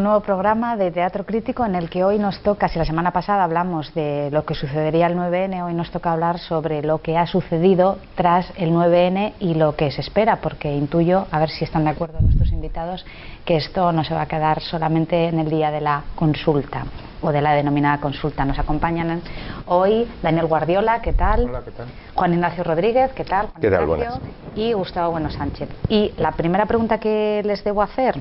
nuevo programa de Teatro Crítico en el que hoy nos toca, si la semana pasada hablamos de lo que sucedería el 9N, hoy nos toca hablar sobre lo que ha sucedido tras el 9N y lo que se espera, porque intuyo, a ver si están de acuerdo nuestros invitados, que esto no se va a quedar solamente en el día de la consulta o de la denominada consulta. Nos acompañan hoy Daniel Guardiola, ¿qué tal? Hola, ¿qué tal? Juan Ignacio Rodríguez, ¿qué tal? ¿Qué tal? Buenas. Y Gustavo Bueno Sánchez. Y la primera pregunta que les debo hacer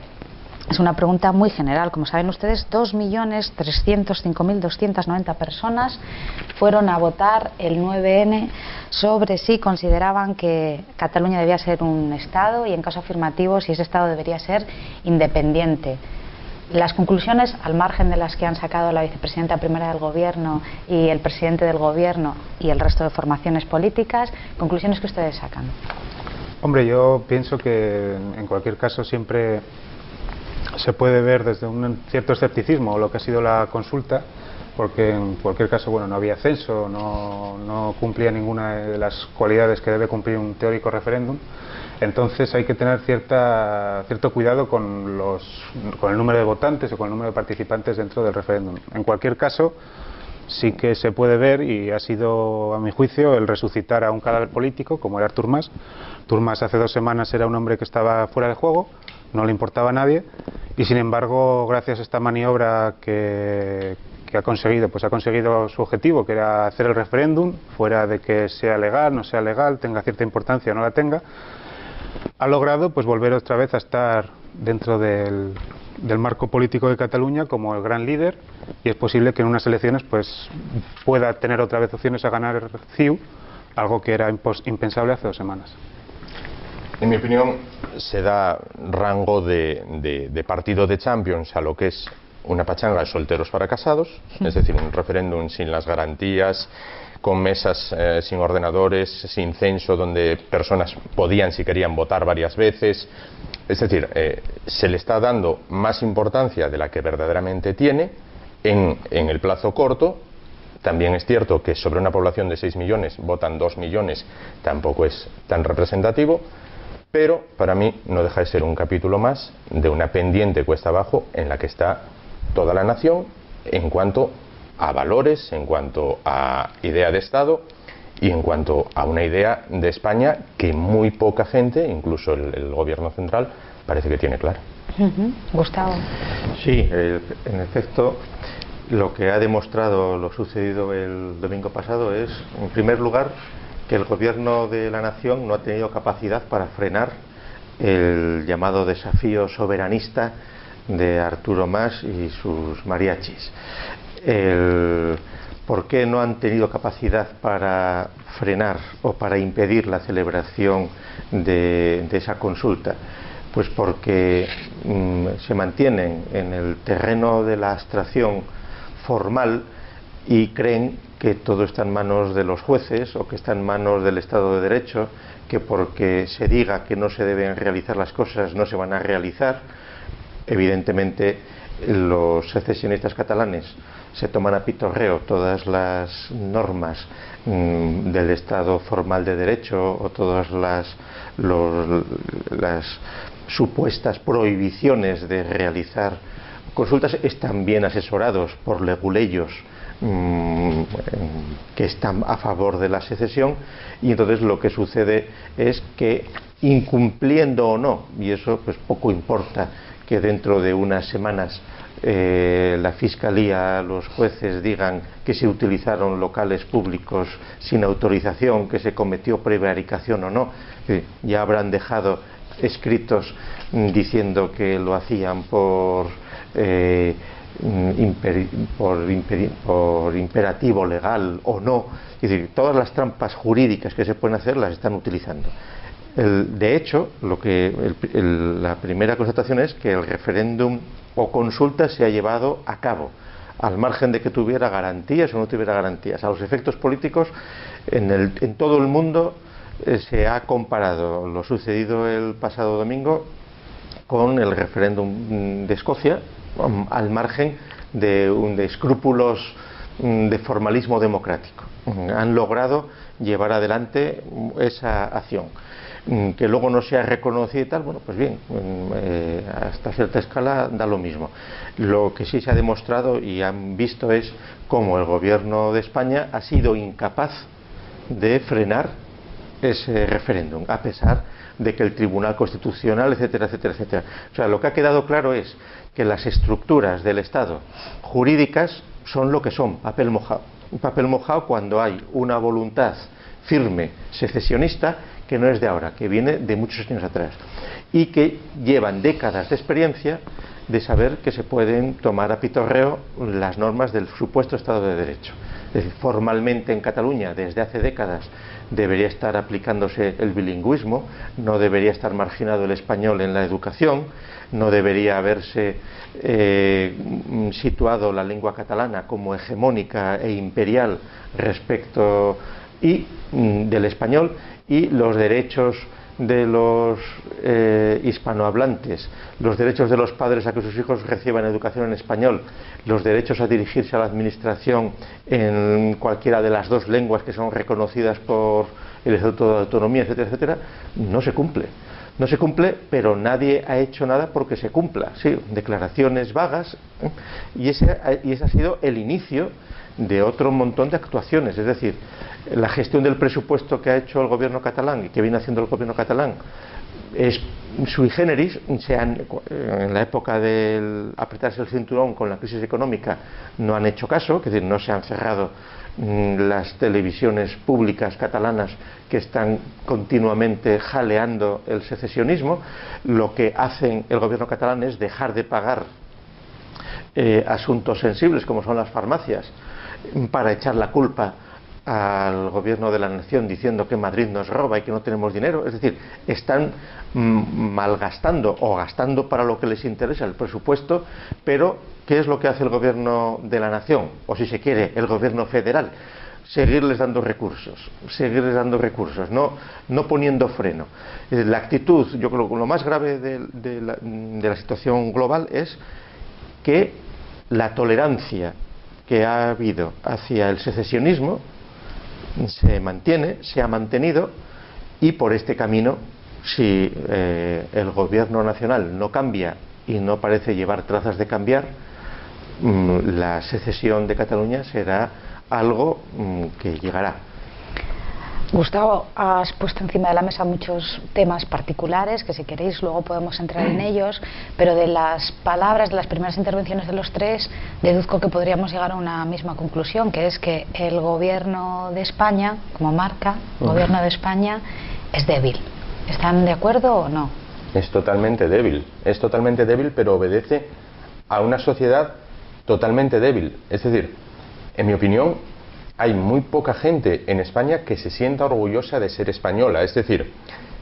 es una pregunta muy general. Como saben ustedes, 2.305.290 personas fueron a votar el 9N sobre si consideraban que Cataluña debía ser un Estado y, en caso afirmativo, si ese Estado debería ser independiente. Las conclusiones, al margen de las que han sacado la vicepresidenta primera del Gobierno y el presidente del Gobierno y el resto de formaciones políticas, conclusiones que ustedes sacan. Hombre, yo pienso que en cualquier caso siempre se puede ver desde un cierto escepticismo lo que ha sido la consulta, porque en cualquier caso, bueno, no había censo, no cumplía ninguna de las cualidades que debe cumplir un teórico referéndum. Entonces hay que tener cierto cuidado con el número de votantes o con el número de participantes dentro del referéndum. En cualquier caso, sí que se puede ver, y ha sido, a mi juicio, el resucitar a un cadáver político como era Artur Mas. Artur Mas hace 2 semanas era un hombre que estaba fuera de juego, no le importaba a nadie, y sin embargo, gracias a esta maniobra que ha conseguido, pues ha conseguido su objetivo, que era hacer el referéndum, fuera de que sea legal, no sea legal, tenga cierta importancia o no la tenga, ha logrado pues volver otra vez a estar dentro del marco político de Cataluña como el gran líder, y es posible que en unas elecciones pues pueda tener otra vez opciones a ganar CiU, algo que era impensable hace 2 semanas. En mi opinión, se da rango de partido de Champions a lo que es una pachanga de solteros fracasados, es decir, un referéndum sin las garantías, con mesas sin ordenadores, sin censo, donde personas podían, si querían, votar varias veces. Es decir, se le está dando más importancia de la que verdaderamente tiene en el plazo corto. También es cierto que sobre una población de 6 millones votan 2 millones, tampoco es tan representativo, pero para mí no deja de ser un capítulo más de una pendiente cuesta abajo en la que está toda la nación en cuanto a valores, en cuanto a idea de Estado y en cuanto a una idea de España que muy poca gente, incluso el gobierno central, parece que tiene clara. Gustavo. Sí, en efecto, lo que ha demostrado lo sucedido el domingo pasado es, en primer lugar, que el gobierno de la nación no ha tenido capacidad para frenar el llamado desafío soberanista de Arturo Mas y sus mariachis. ¿Por qué no han tenido capacidad para frenar o para impedir la celebración de esa consulta? Pues porque se mantienen en el terreno de la abstracción formal y creen que todo está en manos de los jueces o que está en manos del Estado de Derecho, que porque se diga que no se deben realizar las cosas no se van a realizar. Evidentemente, los secesionistas catalanes se toman a pitorreo todas las normas del Estado formal de derecho o todas las supuestas prohibiciones de realizar consultas. Están bien asesorados por leguleyos que están a favor de la secesión, y entonces lo que sucede es que, incumpliendo o no, y eso pues poco importa que dentro de unas semanas la Fiscalía, los jueces digan que se utilizaron locales públicos sin autorización, que se cometió prevaricación o no, ya habrán dejado escritos diciendo que lo hacían por imperativo legal o no. Es decir, todas las trampas jurídicas que se pueden hacer las están utilizando. De hecho, la primera constatación es que el referéndum o consulta se ha llevado a cabo, al margen de que tuviera garantías o no tuviera garantías. A los efectos políticos, en todo el mundo se ha comparado lo sucedido el pasado domingo con el referéndum de Escocia, al margen de escrúpulos de formalismo democrático. Han logrado llevar adelante esa acción. que luego no sea reconocido y tal, bueno, pues bien, hasta cierta escala da lo mismo. Lo que sí se ha demostrado y han visto es cómo el gobierno de España ha sido incapaz de frenar ese referéndum, a pesar de que el Tribunal Constitucional, etcétera, etcétera, etcétera. O sea, lo que ha quedado claro es que las estructuras del Estado jurídicas son lo que son, papel mojado. Un papel mojado cuando hay una voluntad firme secesionista que no es de ahora, que viene de muchos años atrás y que llevan décadas de experiencia de saber que se pueden tomar a pitorreo las normas del supuesto Estado de Derecho. Es decir, formalmente en Cataluña desde hace décadas debería estar aplicándose el bilingüismo, no debería estar marginado el español en la educación, no debería haberse situado la lengua catalana como hegemónica e imperial respecto del español, y los derechos de los hispanohablantes, los derechos de los padres a que sus hijos reciban educación en español, los derechos a dirigirse a la administración en cualquiera de las dos lenguas que son reconocidas por el Estatuto de Autonomía, etcétera, etcétera, no se cumple. No se cumple, pero nadie ha hecho nada porque se cumpla. Sí, declaraciones vagas, y ese ha sido el inicio de otro montón de actuaciones. Es decir, la gestión del presupuesto que ha hecho el gobierno catalán y que viene haciendo el gobierno catalán es sui generis. En la época del apretarse el cinturón con la crisis económica no han hecho caso, es decir, no se han cerrado las televisiones públicas catalanas que están continuamente jaleando el secesionismo. Lo que hacen el gobierno catalán es dejar de pagar asuntos sensibles como son las farmacias para echar la culpa al gobierno de la nación diciendo que Madrid nos roba y que no tenemos dinero. Es decir, están malgastando o gastando para lo que les interesa el presupuesto, pero ¿qué es lo que hace el gobierno de la nación? O si se quiere, el gobierno federal. Seguirles dando recursos, no poniendo freno. La actitud, yo creo que lo más grave de la situación global es que la tolerancia que ha habido hacia el secesionismo se ha mantenido, y por este camino, si el gobierno nacional no cambia y no parece llevar trazas de cambiar, la secesión de Cataluña será algo que llegará. Gustavo, has puesto encima de la mesa muchos temas particulares que, si queréis, luego podemos entrar en ellos, pero de las palabras de las primeras intervenciones de los tres deduzco que podríamos llegar a una misma conclusión, que es que el gobierno de España, como marca, gobierno de España, es débil. ¿Están de acuerdo o no? Es totalmente débil, pero obedece a una sociedad totalmente débil. Es decir, en mi opinión, hay muy poca gente en España que se sienta orgullosa de ser española. Es decir,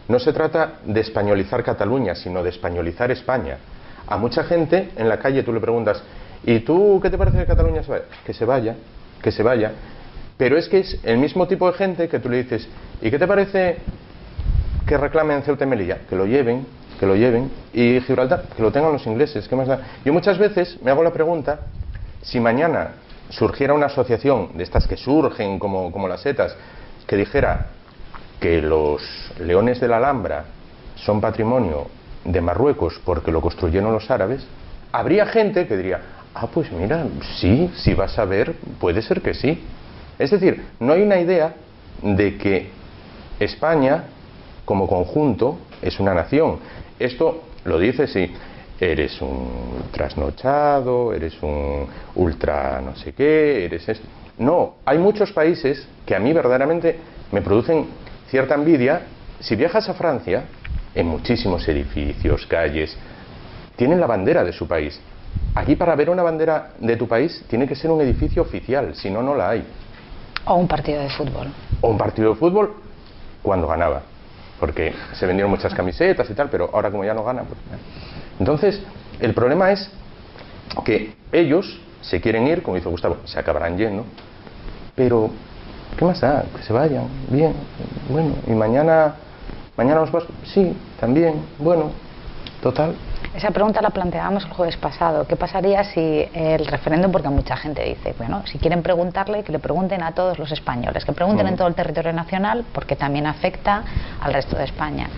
no se trata de españolizar Cataluña, sino de españolizar España. A mucha gente en la calle tú le preguntas, ¿y tú qué te parece que Cataluña se vaya? Que se vaya. Pero es que es el mismo tipo de gente que tú le dices, ¿y qué te parece que reclamen Ceuta y Melilla? Que lo lleven. Y Gibraltar, que lo tengan los ingleses. ¿Qué más da? Yo muchas veces me hago la pregunta, si mañana surgiera una asociación de estas que surgen como las setas, que dijera que los leones de la Alhambra son patrimonio de Marruecos porque lo construyeron los árabes, habría gente que diría, pues mira, sí, si vas a ver, puede ser que sí. Es decir, no hay una idea de que España como conjunto es una nación. Esto lo dice si eres un trasnochado, eres un ultra no sé qué, eres esto. No, hay muchos países que a mí verdaderamente me producen cierta envidia. Si viajas a Francia, en muchísimos edificios, calles, tienen la bandera de su país. Aquí, para ver una bandera de tu país tiene que ser un edificio oficial, si no, no la hay. O un partido de fútbol. O un partido de fútbol cuando ganaba, porque se vendieron muchas camisetas y tal, pero ahora como ya no gana, pues... Entonces, el problema es que ellos se quieren ir, como dice Gustavo, se acabarán yendo, pero ¿qué más da? Que se vayan, bien, bueno, y mañana los vascos, sí, también, bueno, total. Esa pregunta la planteábamos el jueves pasado. ¿Qué pasaría si el referéndum, porque mucha gente dice, bueno, si quieren preguntarle, que le pregunten a todos los españoles, que pregunten en todo el territorio nacional, porque también afecta al resto de España?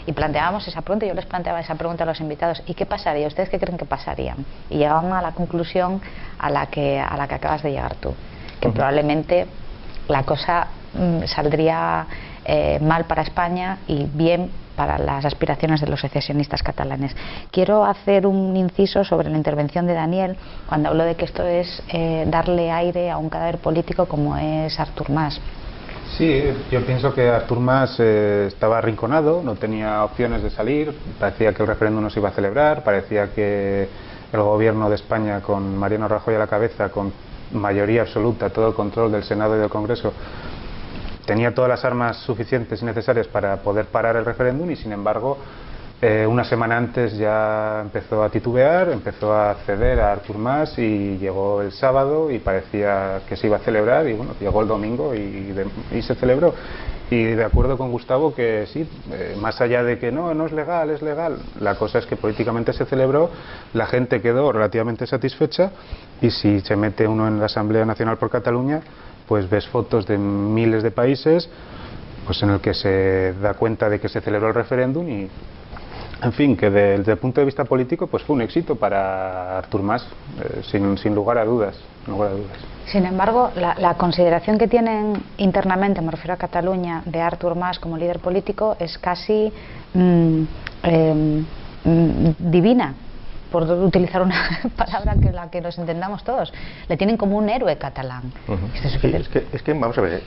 Y planteábamos esa pregunta, yo les planteaba esa pregunta a los invitados, ¿y qué pasaría? ¿Ustedes qué creen que pasaría? Y llegaban a la conclusión a la que acabas de llegar tú, que probablemente la cosa saldría mal para España y bien para las aspiraciones de los secesionistas catalanes. Quiero hacer un inciso sobre la intervención de Daniel cuando habló de que esto es darle aire a un cadáver político como es Artur Mas. Sí, yo pienso que Artur Mas estaba arrinconado, no tenía opciones de salir, parecía que el referéndum no se iba a celebrar, parecía que el gobierno de España con Mariano Rajoy a la cabeza, con mayoría absoluta, todo el control del Senado y del Congreso, tenía todas las armas suficientes y necesarias para poder parar el referéndum y sin embargo una semana antes ya empezó a titubear, empezó a ceder a Artur Mas y llegó el sábado y parecía que se iba a celebrar y bueno, llegó el domingo y se celebró. Y de acuerdo con Gustavo que sí, más allá de que no es legal, es legal, la cosa es que políticamente se celebró, la gente quedó relativamente satisfecha y si se mete uno en la Asamblea Nacional por Cataluña, pues ves fotos de miles de países pues en el que se da cuenta de que se celebró el referéndum y en fin, que desde el punto de vista político pues fue un éxito para Artur Mas, sin lugar a dudas, Sin embargo, la consideración que tienen internamente, me refiero a Cataluña, de Artur Mas como líder político es casi divina, por utilizar una palabra que la que nos entendamos todos. Le tienen como un héroe catalán. Sí, es que vamos a ver,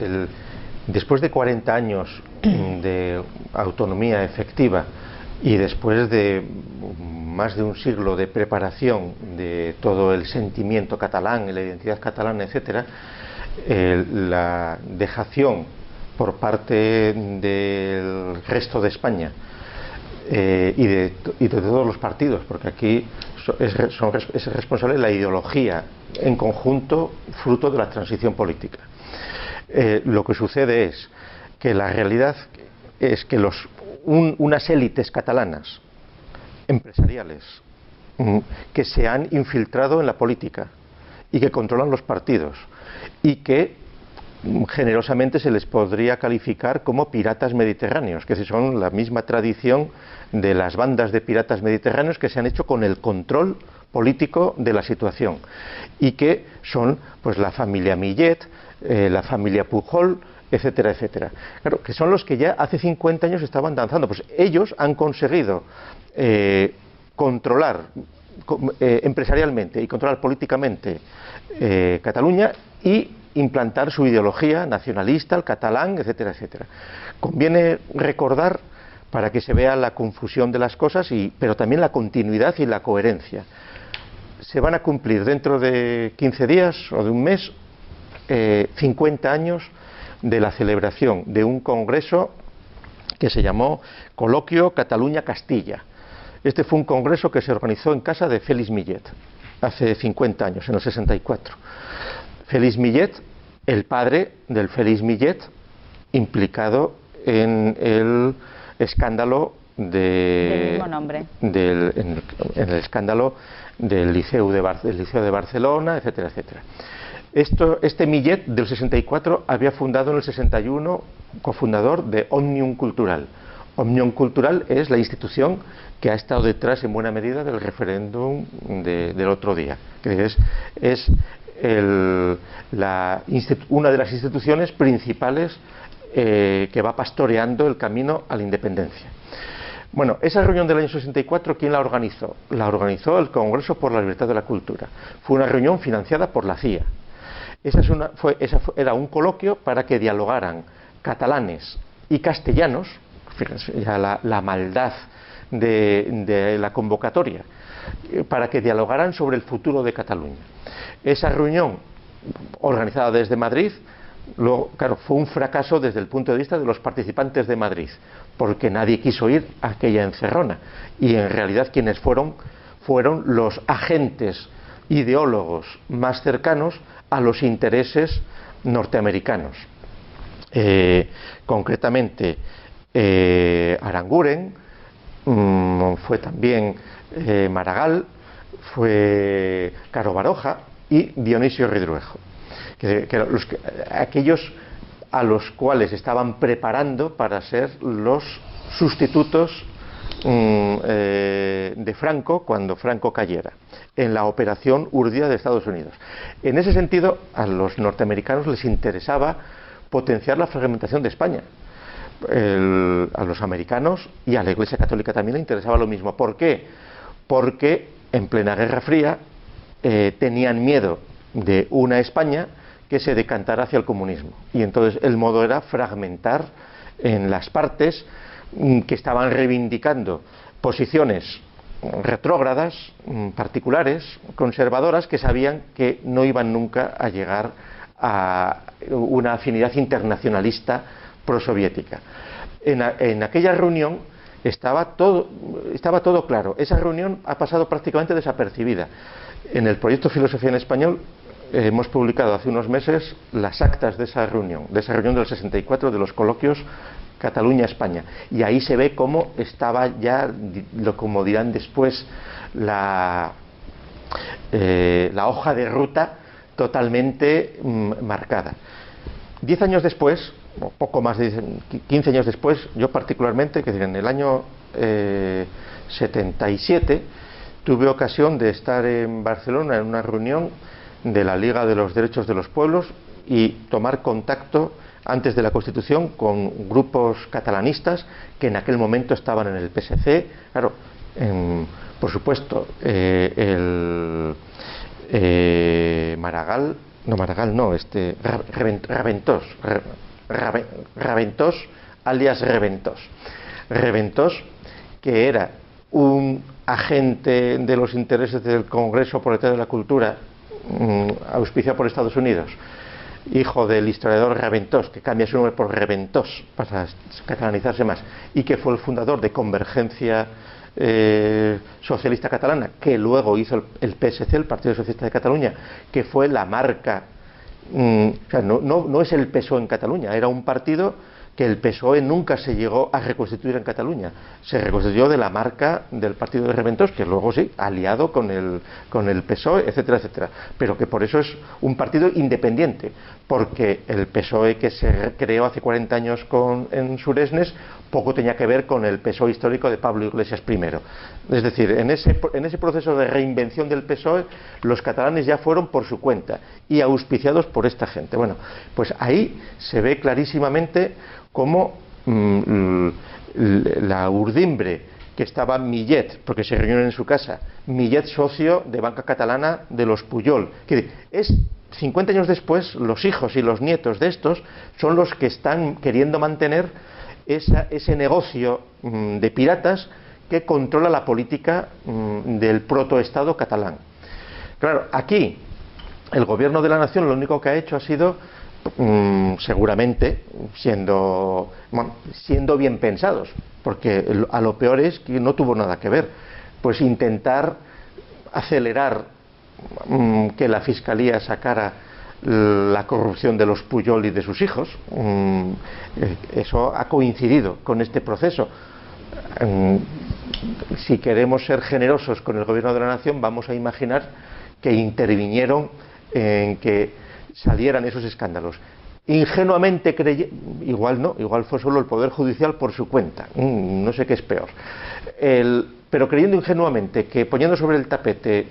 después de 40 años de autonomía efectiva y después de más de un siglo de preparación de todo el sentimiento catalán y la identidad catalana, etcétera, la dejación por parte del resto de España y de todos los partidos, porque aquí es responsable la ideología en conjunto fruto de la transición política. Lo que sucede es que la realidad es que unas élites catalanas empresariales que se han infiltrado en la política y que controlan los partidos y que generosamente se les podría calificar como piratas mediterráneos, que son la misma tradición de las bandas de piratas mediterráneos que se han hecho con el control político de la situación y que son pues la familia Millet, la familia Pujol, etcétera, etcétera. Claro, que son los que ya hace 50 años estaban danzando. Pues ellos han conseguido controlar empresarialmente y controlar políticamente Cataluña y implantar su ideología nacionalista, el catalán, etcétera, etcétera. Conviene recordar para que se vea la confusión de las cosas, pero también la continuidad y la coherencia. Se van a cumplir dentro de 15 días o de un mes 50 años de la celebración de un congreso que se llamó Coloquio Cataluña-Castilla. Este fue un congreso que se organizó en casa de Félix Millet hace 50 años, en el 64. Félix Millet, el padre del Félix Millet, implicado en el escándalo del mismo nombre. En el escándalo del Liceu de Barcelona, etcétera, etcétera. Este Millet del 64 había fundado en el 61, cofundador de Òmnium Cultural. Òmnium Cultural es la institución que ha estado detrás en buena medida del referéndum del otro día, que es una de las instituciones principales que va pastoreando el camino a la independencia. Bueno, esa reunión del año 64, ¿quién la organizó? La organizó el Congreso por la Libertad de la Cultura. Fue una reunión financiada por la CIA. Era un coloquio para que dialogaran catalanes y castellanos, fíjense ya la maldad de la convocatoria, para que dialogaran sobre el futuro de Cataluña. Esa reunión, organizada desde Madrid, luego, claro, fue un fracaso desde el punto de vista de los participantes de Madrid, porque nadie quiso ir a aquella encerrona, y en realidad quienes fueron los agentes ideólogos más cercanos a los intereses norteamericanos. Concretamente, Aranguren fue también Maragall, fue Caro Baroja y Dionisio Ridruejo, aquellos a los cuales estaban preparando para ser los sustitutos de Franco cuando Franco cayera en la operación Urdía de Estados Unidos. En ese sentido, a los norteamericanos les interesaba potenciar la fragmentación de España. A los americanos y a la Iglesia Católica también le interesaba lo mismo. ¿Por qué? Porque en plena Guerra Fría tenían miedo de una España que se decantara hacia el comunismo, y entonces el modo era fragmentar en las partes que estaban reivindicando posiciones retrógradas, particulares, conservadoras, que sabían que no iban nunca a llegar a una afinidad internacionalista prosoviética. En aquella reunión estaba todo claro. Esa reunión ha pasado prácticamente desapercibida. En el proyecto Filosofía en Español hemos publicado hace unos meses las actas de esa reunión del 64, de los coloquios Cataluña-España, y ahí se ve cómo estaba ya, como dirán después, la hoja de ruta totalmente marcada. 10 años después, o poco más de 15 años después, yo particularmente, que en el año 77, tuve ocasión de estar en Barcelona en una reunión de la Liga de los Derechos de los Pueblos y tomar contacto antes de la Constitución con grupos catalanistas que en aquel momento estaban en el PSC. Claro, por supuesto, Raventós, alias Reventós, que era un agente de los intereses del Congreso Proletario de la Cultura, auspiciado por Estados Unidos, hijo del historiador Raventós, que cambia su nombre por Reventós para catalanizarse más, y que fue el fundador de Convergencia Socialista Catalana, que luego hizo el PSC, el Partido Socialista de Cataluña, que fue la marca. O sea, no es el PSOE en Cataluña, era un partido que el PSOE nunca se llegó a reconstituir en Cataluña, se reconstituyó de la marca del partido de Reventós, que luego sí, aliado con el PSOE, etcétera, etcétera, pero que por eso es un partido independiente, porque el PSOE que se creó hace 40 años en Suresnes poco tenía que ver con el PSOE histórico de Pablo Iglesias I. Es decir, en ese proceso de reinvención del PSOE, los catalanes ya fueron por su cuenta y auspiciados por esta gente. Bueno, pues ahí se ve clarísimamente cómo la urdimbre que estaba Millet, porque se reunieron en su casa, Millet socio de Banca Catalana de los Pujol, que es 50 años después, los hijos y los nietos de estos son los que están queriendo mantener ese negocio de piratas que controla la política del protoestado catalán. Claro, aquí el gobierno de la nación lo único que ha hecho ha sido, seguramente, siendo bien pensados, porque a lo peor es que no tuvo nada que ver, pues intentar acelerar que la Fiscalía sacara la corrupción de los Pujol y de sus hijos. Eso ha coincidido con este proceso. Si queremos ser generosos con el gobierno de la nación, vamos a imaginar que intervinieron en que salieran esos escándalos. Ingenuamente igual no, igual fue solo el Poder Judicial por su cuenta, no sé qué es peor, pero creyendo ingenuamente que poniendo sobre el tapete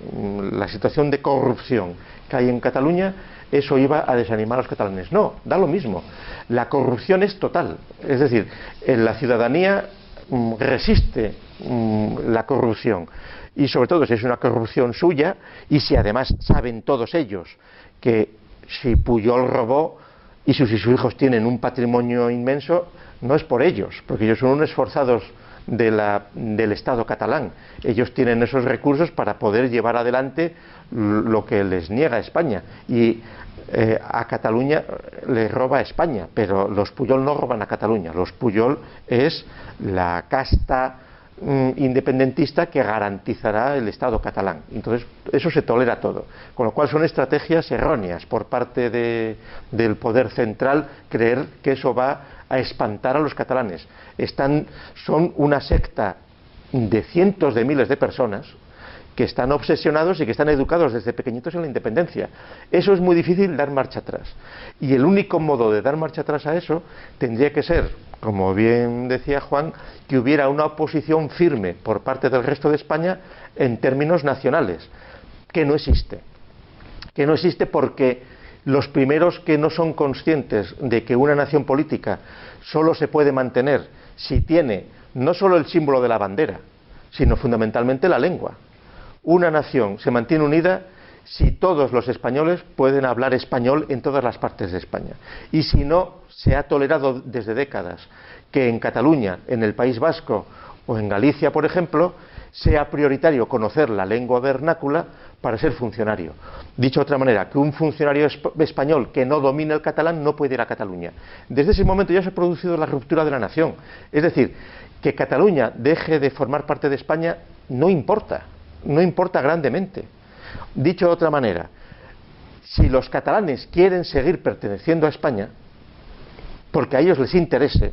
la situación de corrupción que hay en Cataluña, eso iba a desanimar a los catalanes. No, da lo mismo, la corrupción es total, es decir, la ciudadanía resiste la corrupción, y sobre todo si es una corrupción suya, y si además saben todos ellos que si Pujol robó y sus hijos tienen un patrimonio inmenso, no es por ellos, porque ellos son unos esforzados del Estado catalán. Ellos tienen esos recursos para poder llevar adelante lo que les niega España, y a Cataluña le roba a España, pero los Pujol no roban a Cataluña. Los Pujol es la casta independentista que garantizará el Estado catalán. Entonces eso se tolera todo, con lo cual son estrategias erróneas por parte del poder central creer que eso va a espantar a los catalanes. Son una secta de cientos de miles de personas que están obsesionados y que están educados desde pequeñitos en la independencia. Eso es muy difícil dar marcha atrás. Y el único modo de dar marcha atrás a eso tendría que ser, como bien decía Juan, que hubiera una oposición firme por parte del resto de España en términos nacionales, que no existe. Que no existe porque los primeros que no son conscientes de que una nación política solo se puede mantener si tiene no solo el símbolo de la bandera, sino fundamentalmente la lengua. Una nación se mantiene unida si todos los españoles pueden hablar español en todas las partes de España. Y si no, se ha tolerado desde décadas que en Cataluña, en el País Vasco o en Galicia, por ejemplo, sea prioritario conocer la lengua vernácula para ser funcionario. Dicho de otra manera, que un funcionario español que no domine el catalán no puede ir a Cataluña. Desde ese momento ya se ha producido la ruptura de la nación. Es decir, que Cataluña deje de formar parte de España no importa grandemente. Dicho de otra manera, si los catalanes quieren seguir perteneciendo a España, porque a ellos les interese,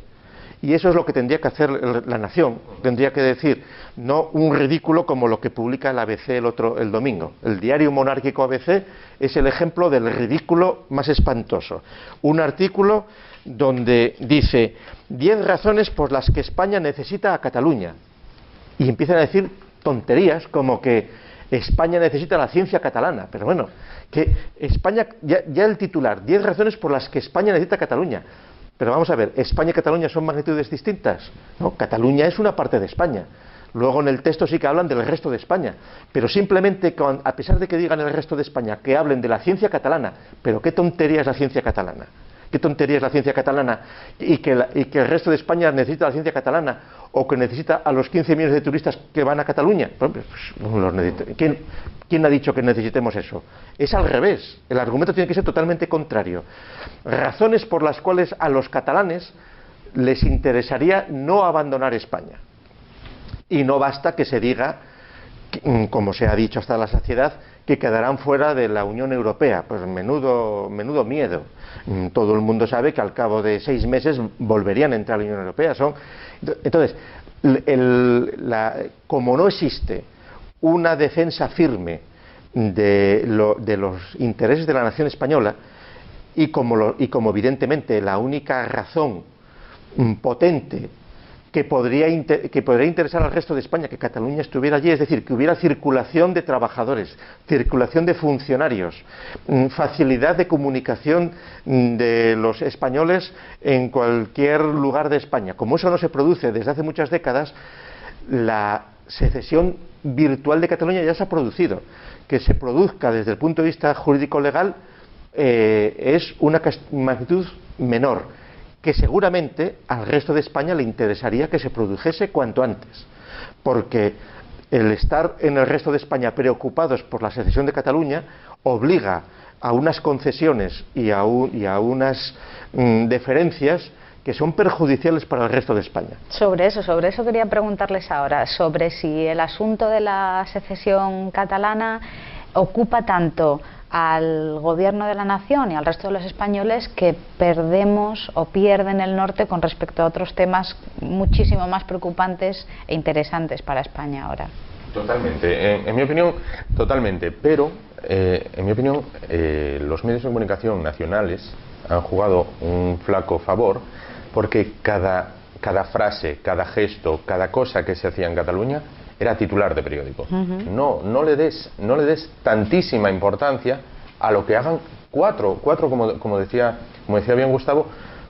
y eso es lo que tendría que hacer la nación, tendría que decir, no un ridículo como lo que publica el ABC el domingo. El diario monárquico ABC es el ejemplo del ridículo más espantoso. Un artículo donde dice 10 razones por las que España necesita a Cataluña, y empiezan a decir tonterías como que España necesita la ciencia catalana, pero bueno, que España, ya el titular, 10 razones por las que España necesita a Cataluña. Pero vamos a ver, ¿España y Cataluña son magnitudes distintas? No, Cataluña es una parte de España. Luego en el texto sí que hablan del resto de España, pero simplemente, a pesar de que digan el resto de España, que hablen de la ciencia catalana, pero qué tontería es la ciencia catalana. ¿Qué tontería es la ciencia catalana y que el resto de España necesita la ciencia catalana o que necesita a los 15 millones de turistas que van a Cataluña? ¿Quién ha dicho que necesitemos eso? Es al revés. El argumento tiene que ser totalmente contrario. Razones por las cuales a los catalanes les interesaría no abandonar España. Y no basta que se diga, como se ha dicho hasta la saciedad, que quedarán fuera de la Unión Europea. Pues menudo miedo. Todo el mundo sabe que al cabo de 6 meses volverían a entrar a la Unión Europea. Entonces, como no existe una defensa firme de los intereses de la nación española y como evidentemente la única razón potente que podría interesar al resto de España que Cataluña estuviera allí, es decir, que hubiera circulación de trabajadores, circulación de funcionarios, facilidad de comunicación de los españoles en cualquier lugar de España. Como eso no se produce desde hace muchas décadas, la secesión virtual de Cataluña ya se ha producido. Que se produzca desde el punto de vista jurídico-legal es una magnitud menor, que seguramente al resto de España le interesaría que se produjese cuanto antes, porque el estar en el resto de España preocupados por la secesión de Cataluña obliga a unas concesiones y a unas deferencias que son perjudiciales para el resto de España. Sobre eso quería preguntarles ahora, sobre si el asunto de la secesión catalana ocupa tanto al gobierno de la nación y al resto de los españoles que perdemos o pierden el norte con respecto a otros temas muchísimo más preocupantes e interesantes para España ahora. Totalmente, en mi opinión, totalmente, pero en mi opinión los medios de comunicación nacionales han jugado un flaco favor porque cada frase, cada gesto, cada cosa que se hacía en Cataluña era titular de periódico. No le des tantísima importancia a lo que hagan cuatro como decía bien Gustavo,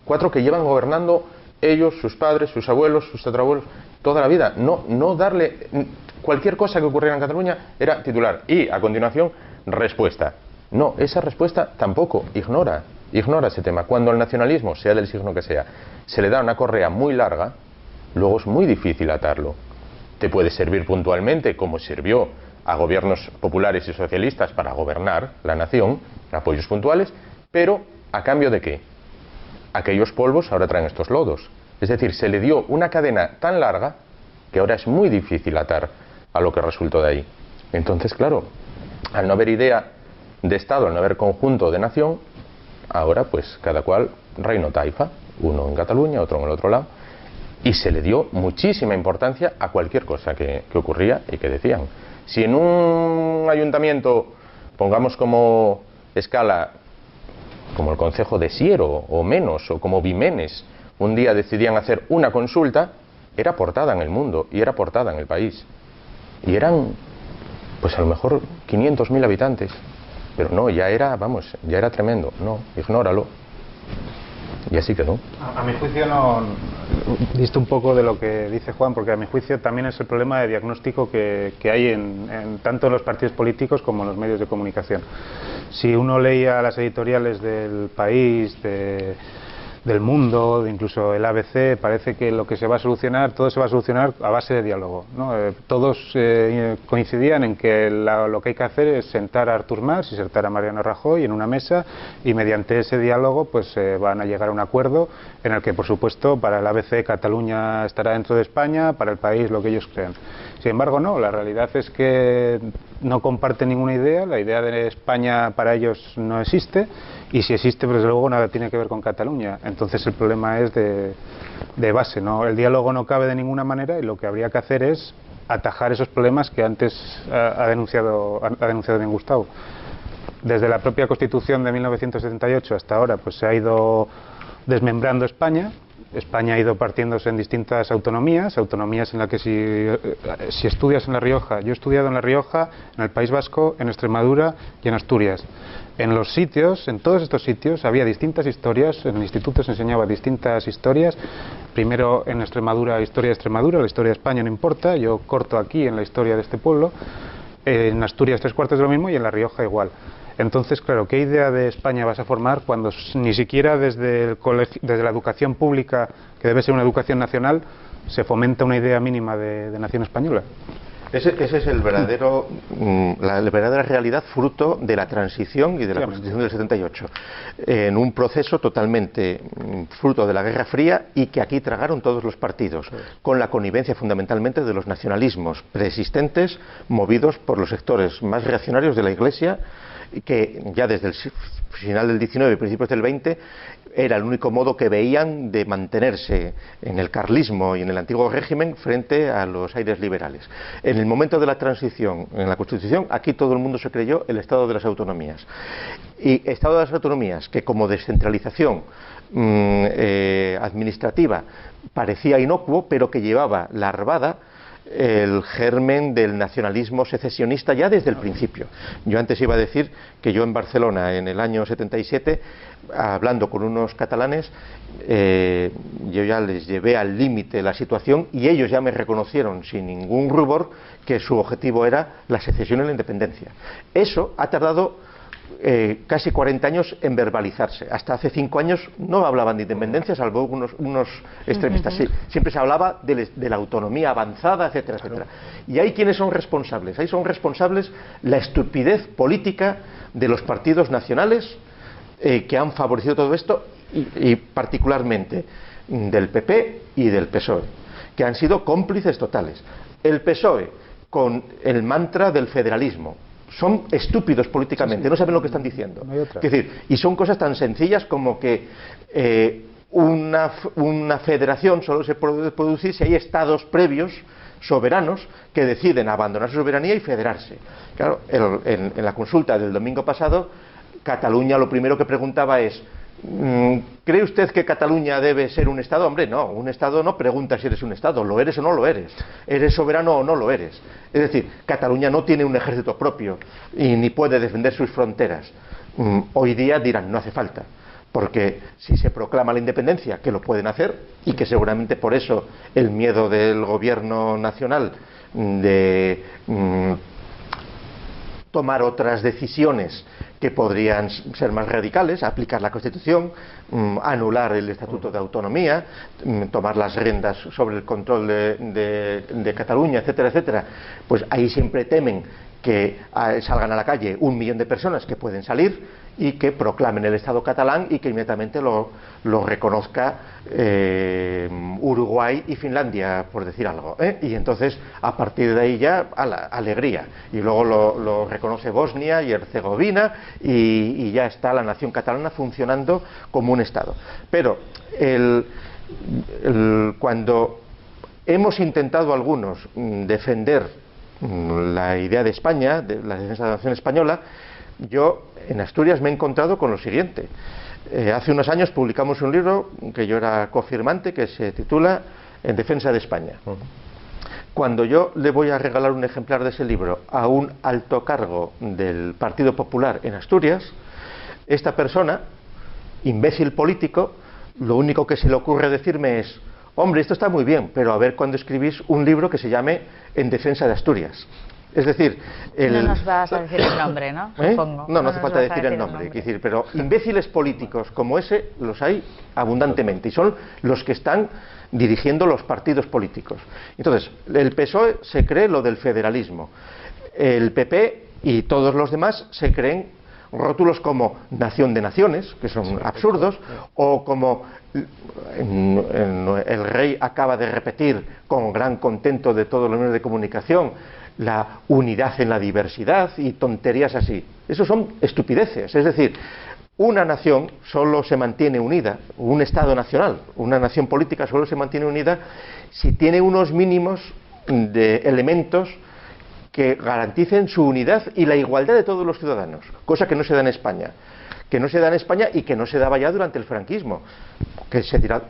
4 que llevan gobernando ellos, sus padres, sus abuelos, sus tatarabuelos, toda la vida. No darle cualquier cosa que ocurriera en Cataluña era titular y a continuación respuesta. No, esa respuesta tampoco, ignora ese tema. Cuando al nacionalismo, sea del signo que sea, se le da una correa muy larga, luego es muy difícil atarlo. Te puede servir puntualmente, como sirvió a gobiernos populares y socialistas para gobernar la nación, apoyos puntuales, pero ¿a cambio de qué? Aquellos polvos ahora traen estos lodos. Es decir, se le dio una cadena tan larga que ahora es muy difícil atar a lo que resultó de ahí. Entonces, claro, al no haber idea de Estado, al no haber conjunto de nación, ahora pues cada cual reino taifa, uno en Cataluña, otro en el otro lado, y se le dio muchísima importancia a cualquier cosa que ocurría y que decían. Si en un ayuntamiento, pongamos como escala, como el concejo de Siero o menos, o como Vimenes, un día decidían hacer una consulta, era portada en El Mundo y era portada en El País. Y eran, pues a lo mejor 500.000 habitantes. Pero no, ya era, vamos, ya era tremendo. No, ignóralo. Y así quedó. A mi juicio no diste un poco de lo que dice Juan, porque a mi juicio también es el problema de diagnóstico que hay tanto en los partidos políticos como en los medios de comunicación. Si uno leía las editoriales del País, del Mundo, incluso el ABC, parece que lo que se va a solucionar, todo se va a solucionar a base de diálogo, ¿no? Todos coincidían en que lo que hay que hacer es sentar a Artur Mas y sentar a Mariano Rajoy en una mesa, y mediante ese diálogo pues van a llegar a un acuerdo en el que, por supuesto, para el ABC Cataluña estará dentro de España, para el País lo que ellos crean. Sin embargo, no, la realidad es que no comparten ninguna idea, la idea de España para ellos no existe, y si existe, pues desde luego nada tiene que ver con Cataluña. Entonces el problema es de base, ¿no? El diálogo no cabe de ninguna manera, y lo que habría que hacer es atajar esos problemas que antes ha denunciado bien Gustavo. Desde la propia Constitución de 1978 hasta ahora, pues se ha ido desmembrando España. España ha ido partiéndose en distintas autonomías en las que si estudias en La Rioja, yo he estudiado en La Rioja, en el País Vasco, en Extremadura y en Asturias. En los sitios, en todos estos sitios, había distintas historias, en el instituto se enseñaba distintas historias. Primero en Extremadura, historia de Extremadura, la historia de España no importa, yo corto aquí en la historia de este pueblo. En Asturias 3/4 de lo mismo, y en La Rioja igual. Entonces, claro, ¿qué idea de España vas a formar cuando ni siquiera desde la educación pública, que debe ser una educación nacional, se fomenta una idea mínima de nación española? Ese es la verdadera realidad fruto de la transición y de la Constitución del 78, en un proceso totalmente fruto de la Guerra Fría, y que aquí tragaron todos los partidos, con la connivencia fundamentalmente de los nacionalismos preexistentes, movidos por los sectores más reaccionarios de la Iglesia, que ya desde el final del 19 y principios del 20 era el único modo que veían de mantenerse en el carlismo y en el antiguo régimen frente a los aires liberales. En el momento de la transición, en la Constitución, aquí todo el mundo se creyó el Estado de las Autonomías. Y Estado de las Autonomías, que como descentralización administrativa parecía inocuo, pero que llevaba larvada el germen del nacionalismo secesionista ya desde el principio. Yo antes iba a decir que yo en Barcelona, en el año 77, hablando con unos catalanes, yo ya les llevé al límite la situación, y ellos ya me reconocieron sin ningún rubor que su objetivo era la secesión y la independencia. Eso ha tardado casi 40 años en verbalizarse. Hasta hace 5 años no hablaban de independencia, salvo unos extremistas. Sí, siempre se hablaba de la autonomía avanzada, etcétera, etcétera. ¿Y ahí quiénes son responsables? Ahí son responsables la estupidez política de los partidos nacionales que han favorecido todo esto, y particularmente del PP y del PSOE, que han sido cómplices totales. El PSOE con el mantra del federalismo. Son estúpidos políticamente, no saben lo que están diciendo. Es decir, y son cosas tan sencillas como que una federación solo se puede producir si hay estados previos soberanos que deciden abandonar su soberanía y federarse. Claro, en la consulta del domingo pasado, Cataluña lo primero que preguntaba es: ¿cree usted que Cataluña debe ser un Estado? Hombre, no, un Estado no pregunta si eres un Estado, ¿lo eres o no lo eres? ¿Eres soberano o no lo eres? Es decir, Cataluña no tiene un ejército propio y ni puede defender sus fronteras. Hoy día dirán, no hace falta, porque si se proclama la independencia, que lo pueden hacer, y que seguramente por eso el miedo del gobierno nacional de tomar otras decisiones que podrían ser más radicales, aplicar la Constitución, anular el Estatuto de Autonomía, tomar las riendas sobre el control de Cataluña, etcétera, etcétera, pues ahí siempre temen que salgan a la calle 1 millón de personas que pueden salir y que proclamen el Estado catalán y que inmediatamente lo reconozca Uruguay y Finlandia, por decir algo, y entonces a partir de ahí ya a la alegría, y luego lo reconoce Bosnia y Herzegovina, y ya está la nación catalana funcionando como un Estado. Pero cuando hemos intentado algunos defender la idea de España, de la defensa de la nación española, yo en Asturias me he encontrado con lo siguiente. Hace unos años publicamos un libro que yo era cofirmante, que se titula En defensa de España. Cuando yo le voy a regalar un ejemplar de ese libro a un alto cargo del Partido Popular en Asturias, esta persona, imbécil político, lo único que se le ocurre decirme es: hombre, esto está muy bien, pero a ver cuándo escribís un libro que se llame En defensa de Asturias. Es decir, no nos vas a decir el nombre, ¿no? Supongo. No hace falta decir el nombre. Decir, pero imbéciles políticos como ese los hay abundantemente y son los que están dirigiendo los partidos políticos. Entonces, el PSOE se cree lo del federalismo. El PP y todos los demás se creen rótulos como nación de naciones, que son absurdos, o como el rey acaba de repetir con gran contento de todos los medios de comunicación, la unidad en la diversidad y tonterías así. Eso son estupideces. Es decir, una nación solo se mantiene unida, un Estado nacional, una nación política solo se mantiene unida si tiene unos mínimos de elementos que garanticen su unidad y la igualdad de todos los ciudadanos, cosa que no se da en España. Que no se da en España y que no se daba ya durante el franquismo. Que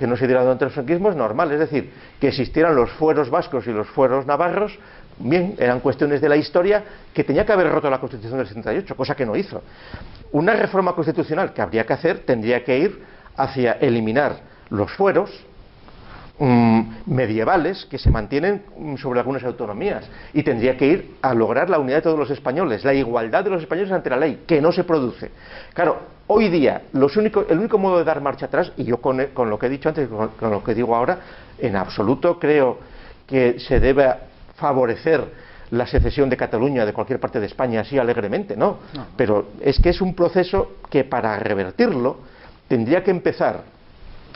no se diera durante el franquismo es normal, es decir, que existieran los fueros vascos y los fueros navarros, bien, eran cuestiones de la historia que tenía que haber roto la Constitución del 78, cosa que no hizo. Una reforma constitucional que habría que hacer tendría que ir hacia eliminar los fueros medievales que se mantienen sobre algunas autonomías y tendría que ir a lograr la unidad de todos los españoles, la igualdad de los españoles ante la ley, que no se produce. Claro, hoy día el único modo de dar marcha atrás, y yo con lo que he dicho antes, con lo que digo ahora, en absoluto creo que se debe favorecer la secesión de Cataluña de cualquier parte de España así alegremente, no, pero es que es un proceso que para revertirlo tendría que empezar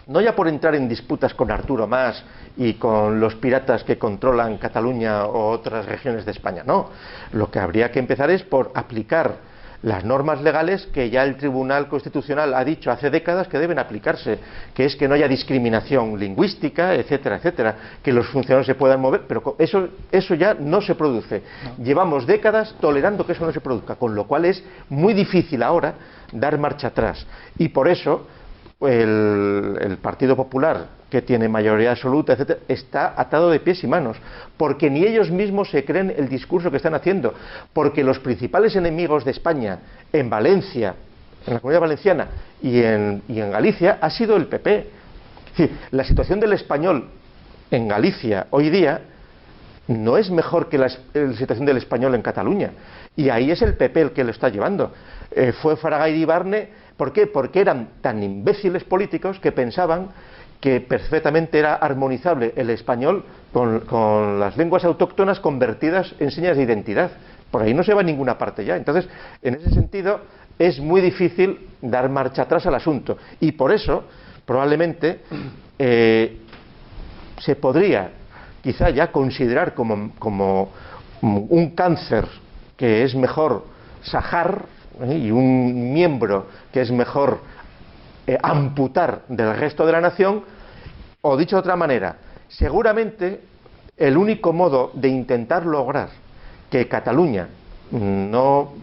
no ya por entrar en disputas con Arturo Mas y con los piratas que controlan Cataluña o otras regiones de España, no. Lo que habría que empezar es por aplicar las normas legales que ya el Tribunal Constitucional ha dicho hace décadas que deben aplicarse, que es que no haya discriminación lingüística, etcétera, etcétera, que los funcionarios se puedan mover, pero eso ya no se produce. No. Llevamos décadas tolerando que eso no se produzca, con lo cual es muy difícil ahora dar marcha atrás. Y por eso el Partido Popular, que tiene mayoría absoluta, etcétera, está atado de pies y manos, porque ni ellos mismos se creen el discurso que están haciendo, porque los principales enemigos de España en Valencia, en la Comunidad Valenciana y en Galicia ha sido el PP. Es decir, la situación del español en Galicia hoy día no es mejor que la situación del español en Cataluña, y ahí es el PP el que lo está llevando. Fue Fraga Iribarne. ¿Por qué? Porque eran tan imbéciles políticos que pensaban que perfectamente era armonizable el español con las lenguas autóctonas convertidas en señas de identidad. Por ahí no se va a ninguna parte ya. Entonces, en ese sentido, es muy difícil dar marcha atrás al asunto. Y por eso, probablemente, se podría quizá ya considerar como un cáncer que es mejor sajar, y un miembro que es mejor amputar del resto de la nación, o dicho de otra manera, seguramente el único modo de intentar lograr que Cataluña no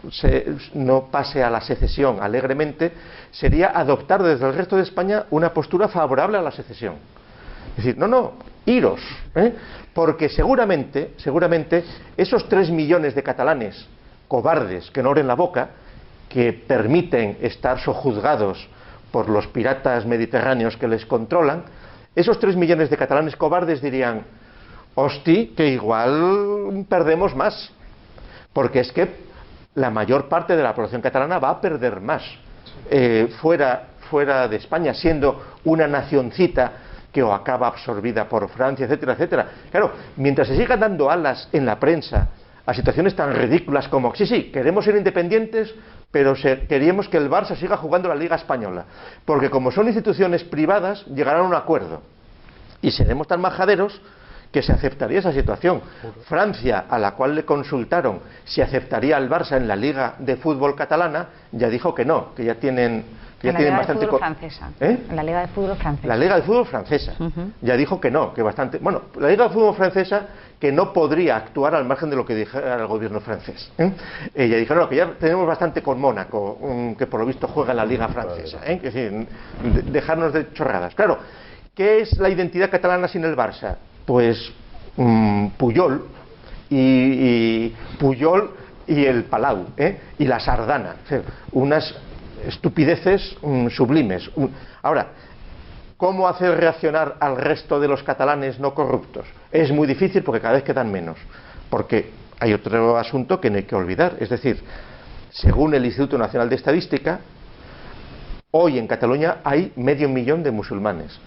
pase a la secesión alegremente sería adoptar desde el resto de España una postura favorable a la secesión. Es decir, no, iros, porque seguramente esos 3 millones de catalanes cobardes que no abren la boca, que permiten estar sojuzgados por los piratas mediterráneos que les controlan, esos 3 millones de catalanes cobardes dirían: hosti, que igual perdemos más, porque es que la mayor parte de la población catalana va a perder más fuera de España, siendo una nacioncita que o acaba absorbida por Francia, etcétera, etcétera. Claro, mientras se sigan dando alas en la prensa a situaciones tan ridículas como sí, queremos ser independientes, pero queríamos que el Barça siga jugando la Liga Española, porque como son instituciones privadas llegarán a un acuerdo y seremos tan majaderos que se aceptaría esa situación. Francia, a la cual le consultaron si aceptaría al Barça en la Liga de Fútbol catalana, ya dijo que no, que ya tienen bastante... La Liga de Fútbol francesa. La Liga de Fútbol francesa. Ya dijo que no, que bastante... Bueno, la Liga de Fútbol francesa que no podría actuar al margen de lo que dijera el gobierno francés. Ella dijo, no, que ya tenemos bastante con Mónaco, que por lo visto juega en la Liga francesa. Es decir, dejarnos de chorradas. Claro, ¿qué es la identidad catalana sin el Barça? Pues Puyol y el Palau, y la Sardana, unas estupideces sublimes. Ahora, ¿cómo hacer reaccionar al resto de los catalanes no corruptos? Es muy difícil porque cada vez quedan menos, porque hay otro asunto que no hay que olvidar, es decir, según el Instituto Nacional de Estadística, hoy en Cataluña hay 500.000 de musulmanes.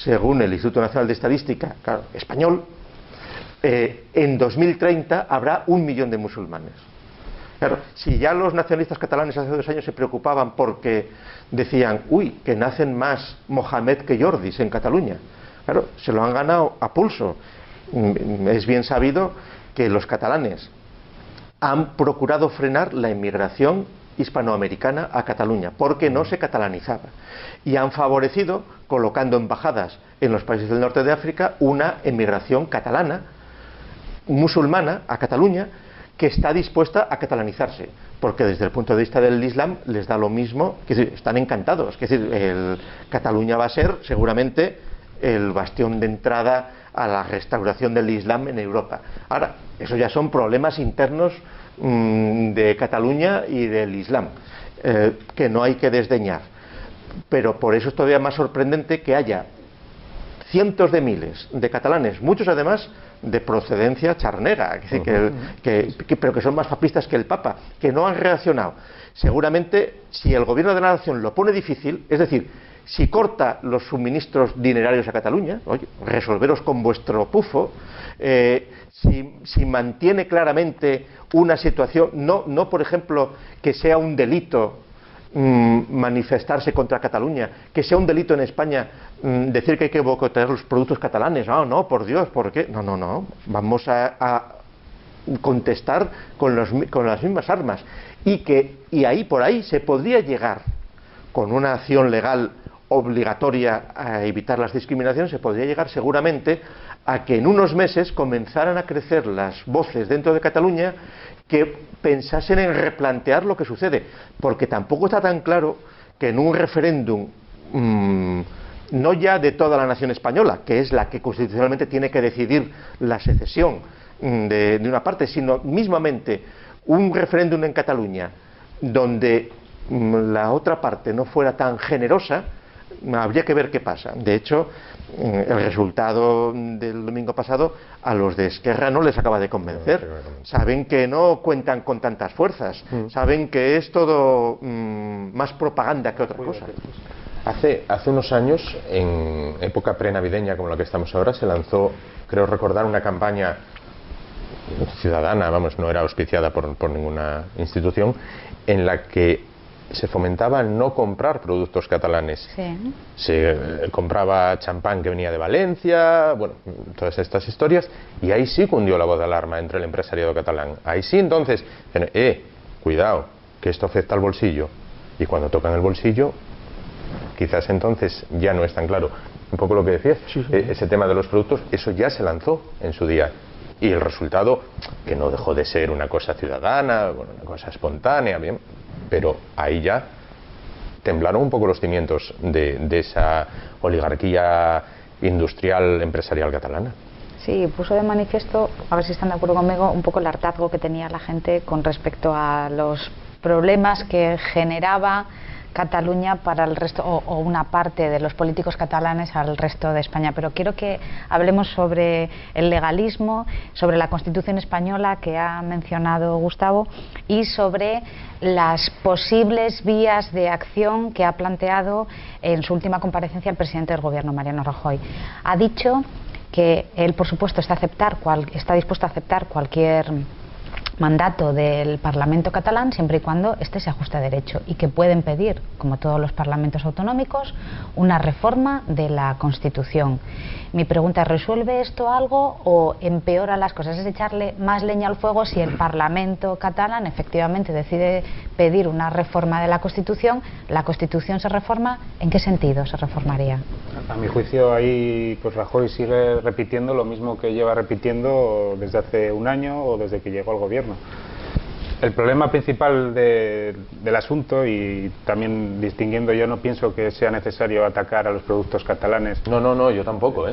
Según el Instituto Nacional de Estadística, claro, español, en 2030 habrá 1 millón de musulmanes. Claro, si ya los nacionalistas catalanes hace 2 años se preocupaban porque decían, uy, que nacen más Mohamed que Jordis en Cataluña, claro, se lo han ganado a pulso. Es bien sabido que los catalanes han procurado frenar la inmigración hispanoamericana a Cataluña, porque no se catalanizaba, y han favorecido, colocando embajadas en los países del norte de África, una emigración catalana, musulmana, a Cataluña, que está dispuesta a catalanizarse, porque desde el punto de vista del Islam les da lo mismo, es decir, están encantados, es decir, Cataluña va a ser seguramente el bastión de entrada a la restauración del Islam en Europa. Ahora, eso ya son problemas internos de Cataluña y del Islam, que no hay que desdeñar, pero por eso es todavía más sorprendente que haya cientos de miles de catalanes, muchos además de procedencia charnega, es decir, pero que son más papistas que el Papa, que no han reaccionado. Seguramente, si el gobierno de la nación lo pone difícil, es decir, si corta los suministros dinerarios a Cataluña, oye, resolveros con vuestro pufo, si mantiene claramente una situación, no por ejemplo que sea un delito manifestarse contra Cataluña, que sea un delito en España decir que hay que boicotear los productos catalanes, no, por Dios, ¿por qué? No, vamos a contestar con las mismas armas, y ahí por ahí se podría llegar con una acción legal obligatoria a evitar las discriminaciones, se podría llegar seguramente a que en unos meses comenzaran a crecer las voces dentro de Cataluña que pensasen en replantear lo que sucede, porque tampoco está tan claro que en un referéndum no ya de toda la nación española, que es la que constitucionalmente tiene que decidir la secesión de una parte, sino mismamente un referéndum en Cataluña donde la otra parte no fuera tan generosa, habría que ver qué pasa. De hecho, el resultado del domingo pasado a los de Esquerra no les acaba de convencer. Saben que no cuentan con tantas fuerzas, saben que es todo más propaganda que otra cosa. Hace unos años, en época prenavideña como la que estamos ahora, se lanzó, creo recordar, una campaña ciudadana, no era auspiciada por ninguna institución, en la que se fomentaba no comprar productos catalanes. Sí. Se compraba champán que venía de Valencia, todas estas historias, y ahí sí cundió la voz de alarma entre el empresariado catalán. Ahí sí, entonces, cuidado, que esto afecta al bolsillo. Y cuando tocan el bolsillo, quizás entonces ya no es tan claro. Un poco lo que decías, ese tema de los productos, eso ya se lanzó en su día. Y el resultado, que no dejó de ser una cosa ciudadana, una cosa espontánea, bien, pero ahí ya temblaron un poco los cimientos de esa oligarquía industrial empresarial catalana. Sí, puso de manifiesto, a ver si están de acuerdo conmigo, un poco el hartazgo que tenía la gente con respecto a los problemas que generaba Cataluña para el resto, o una parte de los políticos catalanes al resto de España. Pero quiero que hablemos sobre el legalismo, sobre la Constitución española que ha mencionado Gustavo, y sobre las posibles vías de acción que ha planteado en su última comparecencia el presidente del Gobierno, Mariano Rajoy. Ha dicho que él, por supuesto, está dispuesto a aceptar cualquier mandato del Parlamento catalán siempre y cuando este se ajuste a derecho, y que pueden pedir, como todos los parlamentos autonómicos, una reforma de la Constitución. Mi pregunta es, ¿resuelve esto algo o empeora las cosas? Es echarle más leña al fuego si el Parlamento catalán efectivamente decide pedir una reforma de la Constitución. ¿La Constitución se reforma? ¿En qué sentido se reformaría? A mi juicio ahí pues Rajoy sigue repitiendo lo mismo que lleva repitiendo desde hace un año o desde que llegó al gobierno. El problema principal del asunto, y también distinguiendo, yo no pienso que sea necesario atacar a los productos catalanes. No, yo tampoco,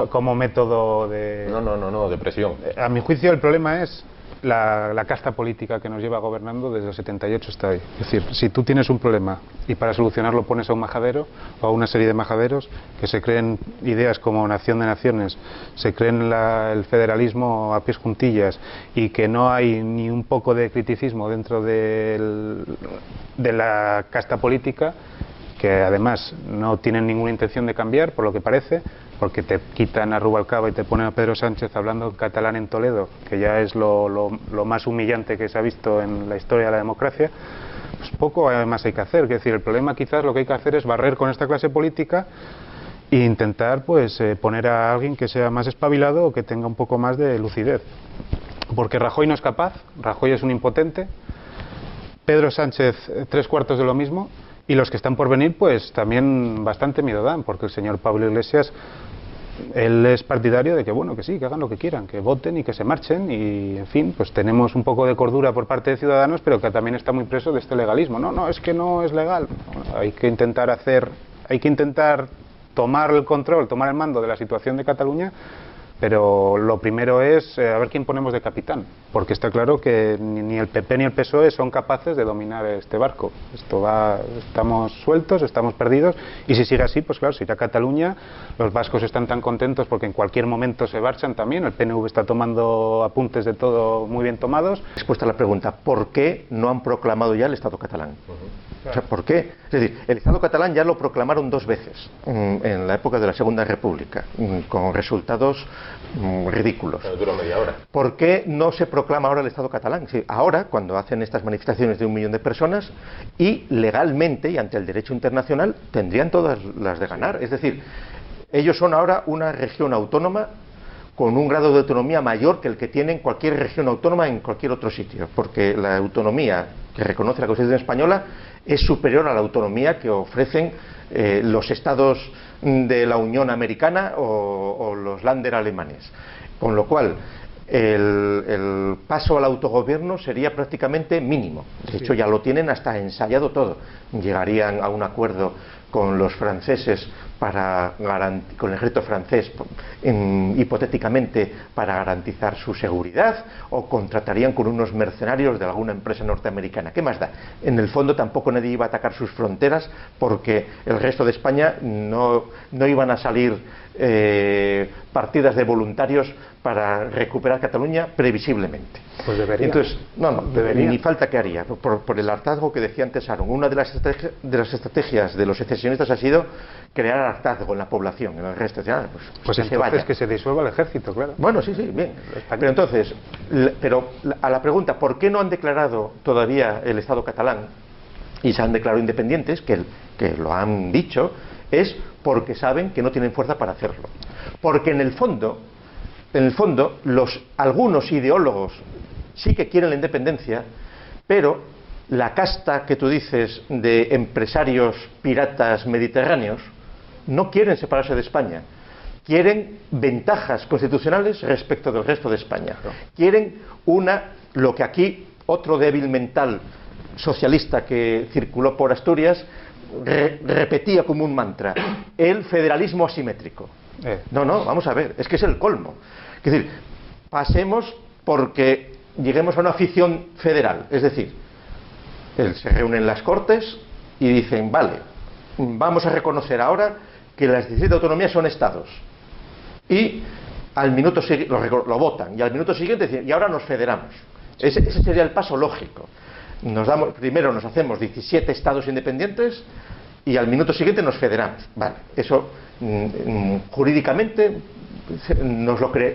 como método de... No, de presión. A mi juicio el problema es la casta política que nos lleva gobernando desde el 78 hasta hoy. Es decir, si tú tienes un problema y para solucionarlo pones a un majadero o a una serie de majaderos que se creen ideas como nación de naciones, se creen el federalismo a pies juntillas, y que no hay ni un poco de criticismo dentro de la casta política, que además no tienen ninguna intención de cambiar, por lo que parece, porque te quitan a Rubalcaba y te ponen a Pedro Sánchez hablando catalán en Toledo, que ya es lo más humillante que se ha visto en la historia de la democracia. Pues poco además hay que hacer. Es decir, el problema quizás lo que hay que hacer es barrer con esta clase política e intentar pues poner a alguien que sea más espabilado o que tenga un poco más de lucidez. Porque Rajoy no es capaz, Rajoy es un impotente, Pedro Sánchez 3/4 de lo mismo, y los que están por venir pues también bastante miedo dan, porque el señor Pablo Iglesias, él es partidario de que bueno, que sí, que hagan lo que quieran, que voten y que se marchen, y en fin, pues tenemos un poco de cordura por parte de Ciudadanos, pero que también está muy preso de este legalismo. No, es que no es legal. Hay que intentar tomar el control, tomar el mando de la situación de Cataluña, pero lo primero es a ver quién ponemos de capitán, porque está claro que ni el PP ni el PSOE son capaces de dominar este barco. Estamos sueltos, estamos perdidos, y si sigue así, pues claro, se irá a Cataluña. Los vascos están tan contentos porque en cualquier momento se marchan también. El PNV está tomando apuntes de todo muy bien tomados. Respuesta a la pregunta, ¿por qué no han proclamado ya el Estado catalán? O sea, ¿por qué? Es decir, el Estado catalán ya lo proclamaron 2 veces en la época de la Segunda República, con resultados ridículos. Pero duró media hora. ¿Por qué no se proclama ahora el Estado catalán? Sí, ahora, cuando hacen estas manifestaciones de 1 millón de personas, y legalmente y ante el derecho internacional tendrían todas las de ganar. Es decir, ellos son ahora una región autónoma con un grado de autonomía mayor que el que tienen cualquier región autónoma en cualquier otro sitio, porque la autonomía que reconoce la Constitución española es superior a la autonomía que ofrecen los estados de la Unión Americana o los Länder alemanes. Con lo cual, el paso al autogobierno sería prácticamente mínimo. De hecho, ya lo tienen hasta ensayado todo. Llegarían a un acuerdo con los franceses con el ejército francés, hipotéticamente para garantizar su seguridad, o contratarían con unos mercenarios de alguna empresa norteamericana. ¿Qué más da? En el fondo tampoco nadie iba a atacar sus fronteras, porque el resto de España no iban a salir partidas de voluntarios para recuperar Cataluña previsiblemente. Pues debería. Entonces, ni falta que haría, por el hartazgo que decía antes Aaron. Una de las estrategias de los secesionistas ha sido crear hartazgo en la población, en el resto. Pues entonces que se disuelva el ejército, claro. Bueno, sí, bien. Pero entonces, a la pregunta, ¿por qué no han declarado todavía el Estado catalán y se han declarado independientes, que lo han dicho, es porque saben que no tienen fuerza para hacerlo? Porque en el fondo algunos ideólogos sí que quieren la independencia, pero la casta que tú dices de empresarios piratas mediterráneos no quieren separarse de España. Quieren ventajas constitucionales respecto del resto de España. Quieren lo que aquí otro débil mental socialista que circuló por Asturias repetía como un mantra: el federalismo asimétrico. No, vamos a ver, es que es el colmo. Es decir, pasemos porque lleguemos a una afición federal. Es decir, se reúnen las Cortes y dicen, vale, vamos a reconocer ahora que las 17 autonomías son estados. Y al minuto siguiente lo votan, y al minuto siguiente dicen, y ahora nos federamos. Ese sería el paso lógico. Primero nos hacemos 17 estados independientes y al minuto siguiente nos federamos. Vale, eso jurídicamente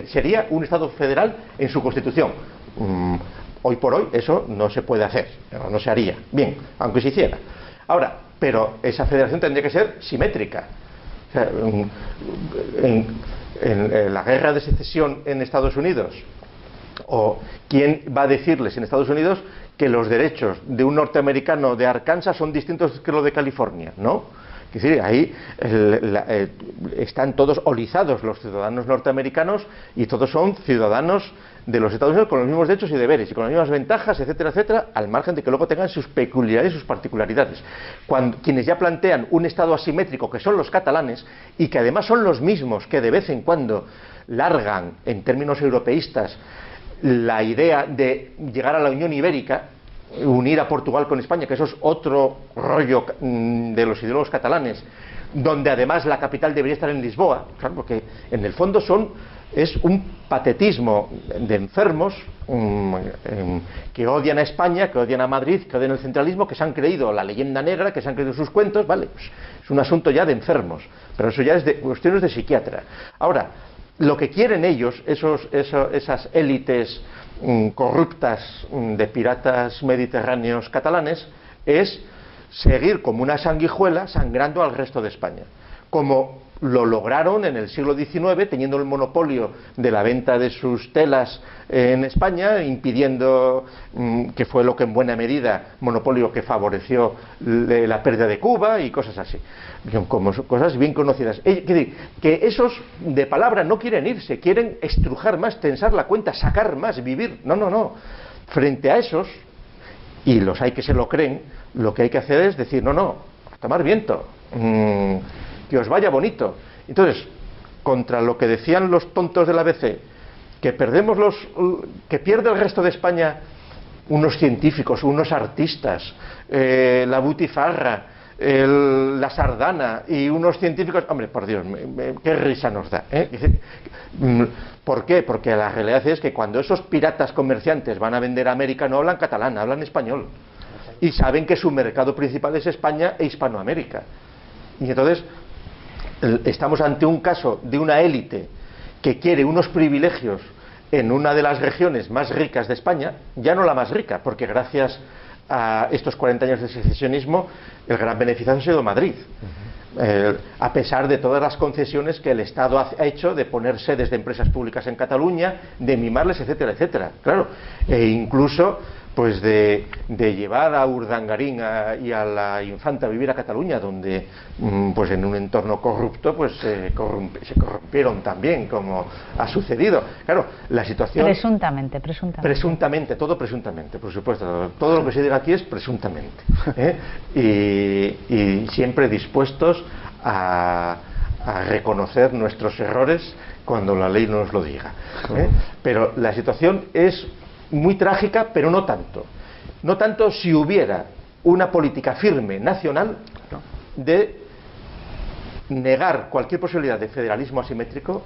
sería un estado federal en su constitución. Hoy por hoy eso no se puede hacer, no se haría. Bien, aunque se hiciera. Ahora, pero esa federación tendría que ser simétrica. O sea, en la guerra de secesión en Estados Unidos, o quién va a decirles en Estados Unidos que los derechos de un norteamericano de Arkansas son distintos que los de California, ¿no? Es decir, ahí están todos olizados los ciudadanos norteamericanos y todos son ciudadanos de los Estados Unidos con los mismos derechos y deberes y con las mismas ventajas, etcétera, etcétera, al margen de que luego tengan sus peculiaridades y sus particularidades. Quienes ya plantean un Estado asimétrico, que son los catalanes, y que además son los mismos que de vez en cuando largan, en términos europeístas, la idea de llegar a la Unión Ibérica, unir a Portugal con España, que eso es otro rollo de los ideólogos catalanes, donde además la capital debería estar en Lisboa, claro, porque en el fondo es un patetismo de enfermos que odian a España, que odian a Madrid, que odian el centralismo, que se han creído la leyenda negra, que se han creído sus cuentos, vale, pues es un asunto ya de enfermos, pero eso ya es de cuestiones de psiquiatra. Ahora, lo que quieren ellos, esas élites corruptas de piratas mediterráneos catalanes, es seguir como una sanguijuela sangrando al resto de España, como lo lograron en el siglo XIX, teniendo el monopolio de la venta de sus telas en España, impidiendo, que fue lo que en buena medida, monopolio que favoreció la pérdida de Cuba y cosas así, como cosas bien conocidas. Que esos de palabra no quieren irse, quieren estrujar más, tensar la cuenta, sacar más, vivir. No. Frente a esos, y los hay que se lo creen, lo que hay que hacer es decir, no, tomar viento, que os vaya bonito. Entonces, contra lo que decían los tontos del ABC, que pierde el resto de España unos científicos, unos artistas, la butifarra, la sardana y unos científicos, hombre, por Dios, qué risa nos da, ¿eh? ¿Por qué? Porque la realidad es que cuando esos piratas comerciantes van a vender a América no hablan catalán, hablan español, y saben que su mercado principal es España e Hispanoamérica. Y entonces estamos ante un caso de una élite que quiere unos privilegios en una de las regiones más ricas de España, ya no la más rica, porque gracias a estos 40 años de secesionismo el gran beneficiario ha sido Madrid, a pesar de todas las concesiones que el Estado ha hecho de poner sedes de empresas públicas en Cataluña, de mimarles, etcétera, etcétera, claro, e incluso pues de llevar a Urdangarín y a la Infanta a vivir a Cataluña, donde pues en un entorno corrupto pues se corrompieron también, como ha sucedido. Claro, la situación... Presuntamente, todo presuntamente, por supuesto. Todo lo que se diga aquí es presuntamente, ¿eh? Y siempre dispuestos a reconocer nuestros errores cuando la ley nos lo diga, ¿eh? Pero la situación es muy trágica, pero no tanto. No tanto si hubiera una política firme nacional de negar cualquier posibilidad de federalismo asimétrico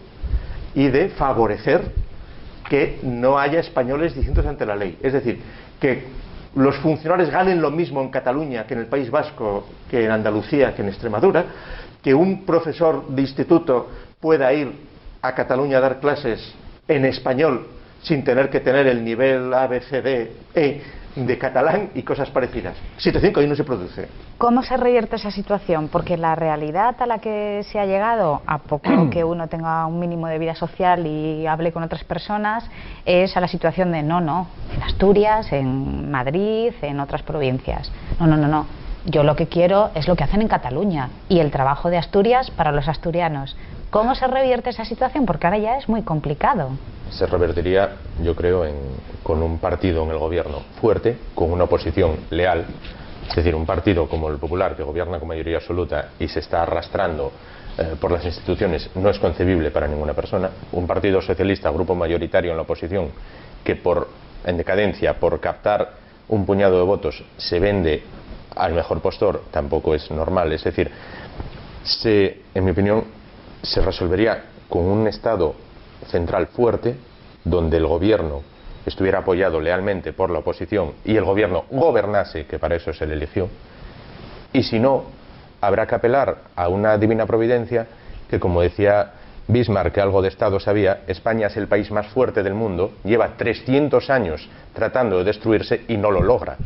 y de favorecer que no haya españoles distintos ante la ley. Es decir, que los funcionarios ganen lo mismo en Cataluña que en el País Vasco, que en Andalucía, que en Extremadura, que un profesor de instituto pueda ir a Cataluña a dar clases en español sin tener que tener el nivel A, B, C, D, E de catalán y cosas parecidas. Situación que hoy no se produce. ¿Cómo se revierte esa situación? Porque la realidad a la que se ha llegado, a poco que uno tenga un mínimo de vida social y hable con otras personas, es a la situación de no, en Asturias, en Madrid, en otras provincias. No. Yo lo que quiero es lo que hacen en Cataluña y el trabajo de Asturias para los asturianos. ¿Cómo se revierte esa situación? Porque ahora ya es muy complicado. Se revertiría, yo creo, con un partido en el gobierno fuerte, con una oposición leal, es decir, un partido como el Popular, que gobierna con mayoría absoluta y se está arrastrando por las instituciones, no es concebible para ninguna persona. Un partido socialista, grupo mayoritario en la oposición, que en decadencia, por captar un puñado de votos, se vende al mejor postor, tampoco es normal. Es decir, en mi opinión, se resolvería con un Estado central fuerte, donde el gobierno estuviera apoyado lealmente por la oposición y el gobierno gobernase, que para eso se le eligió, y si no, habrá que apelar a una divina providencia que, como decía Bismarck que algo de Estado sabía, España es el país más fuerte del mundo, lleva 300 años tratando de destruirse y no lo logra.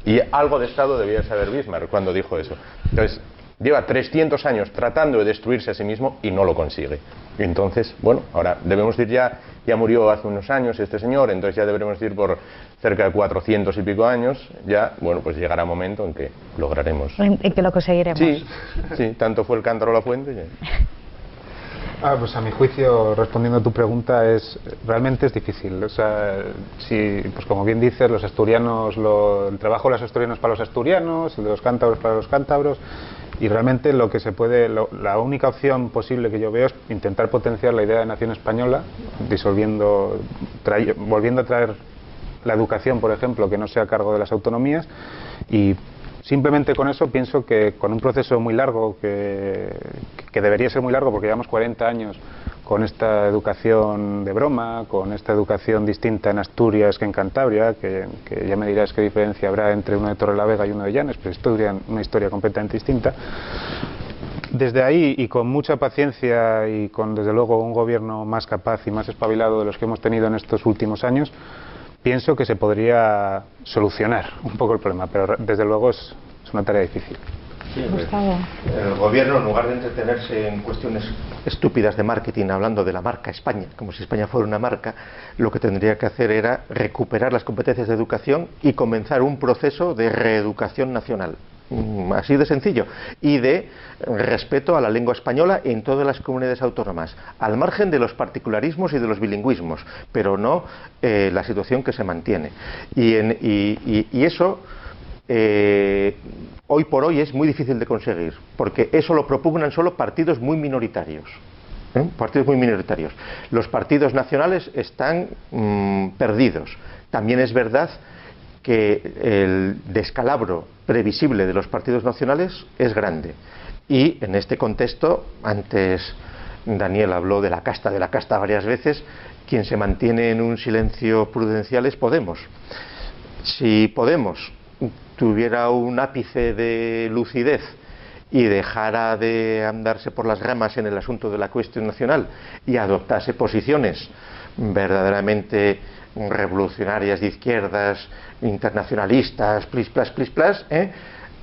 Y algo de Estado debía saber Bismarck cuando dijo eso. Entonces, lleva 300 años tratando de destruirse a sí mismo y no lo consigue. Y entonces, bueno, ahora debemos ir ya murió hace unos años este señor, entonces ya deberemos ir por cerca de 400 y pico años, ya, bueno, pues llegará un momento en que lograremos. En que lo conseguiremos. Sí, sí, tanto fue el cántaro a la fuente. Ya. Pues a mi juicio, respondiendo a tu pregunta, realmente es difícil. O sea, pues como bien dices, los asturianos, el trabajo de los asturianos para los asturianos, el de los cántabros para los cántabros, y realmente lo que se puede, la única opción posible que yo veo es intentar potenciar la idea de nación española, volviendo a traer la educación, por ejemplo, que no sea a cargo de las autonomías, y simplemente con eso pienso que con un proceso muy largo, que debería ser muy largo porque llevamos 40 años con esta educación de broma, con esta educación distinta en Asturias que en Cantabria, que ya me dirás qué diferencia habrá entre uno de Torrelavega y uno de Llanes, pero es una historia completamente distinta. Desde ahí, y con mucha paciencia y con desde luego un gobierno más capaz y más espabilado de los que hemos tenido en estos últimos años, pienso que se podría solucionar un poco el problema, pero desde luego es una tarea difícil. Sí, el gobierno, en lugar de entretenerse en cuestiones estúpidas de marketing, hablando de la marca España, como si España fuera una marca, lo que tendría que hacer era recuperar las competencias de educación y comenzar un proceso de reeducación nacional. Así de sencillo, y de respeto a la lengua española en todas las comunidades autónomas, al margen de los particularismos y de los bilingüismos, pero no la situación que se mantiene. Y eso hoy por hoy es muy difícil de conseguir, porque eso lo propugnan solo partidos muy minoritarios. Partidos muy minoritarios. Los partidos nacionales están perdidos. También es verdad que el descalabro previsible de los partidos nacionales es grande. Y en este contexto, antes Daniel habló de la casta varias veces, quien se mantiene en un silencio prudencial es Podemos. Si Podemos tuviera un ápice de lucidez y dejara de andarse por las ramas en el asunto de la cuestión nacional y adoptase posiciones verdaderamente revolucionarias de izquierdas, internacionalistas,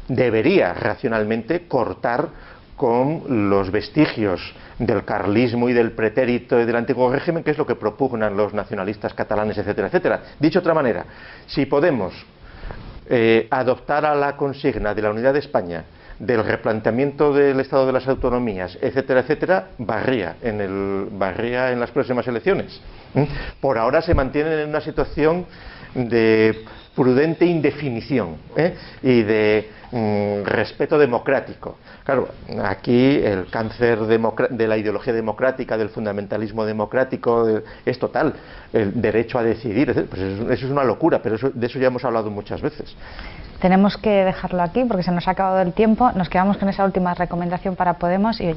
debería racionalmente cortar con los vestigios del carlismo y del pretérito y del antiguo régimen, que es lo que propugnan los nacionalistas catalanes, etcétera, etcétera. Dicho de otra manera, si Podemos adoptara la consigna de la unidad de España, del replanteamiento del Estado de las Autonomías, etcétera, etcétera, barría en las próximas elecciones. Por ahora se mantienen en una situación de prudente indefinición y de respeto democrático. Claro, aquí el cáncer de la ideología democrática, del fundamentalismo democrático, es total. El derecho a decidir, pues eso es una locura, pero de eso ya hemos hablado muchas veces. Tenemos que dejarlo aquí porque se nos ha acabado el tiempo. Nos quedamos con esa última recomendación para Podemos y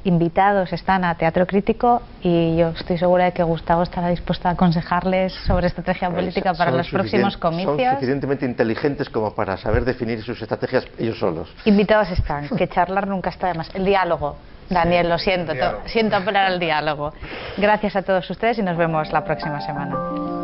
invitados están a Teatro Crítico, y yo estoy segura de que Gustavo estará dispuesto a aconsejarles sobre estrategia política para los próximos comicios. Son suficientemente inteligentes como para saber definir sus estrategias ellos solos. Invitados están, que charlar nunca está de más. El diálogo. Daniel, lo siento, siento apelar al diálogo. Gracias a todos ustedes y nos vemos la próxima semana.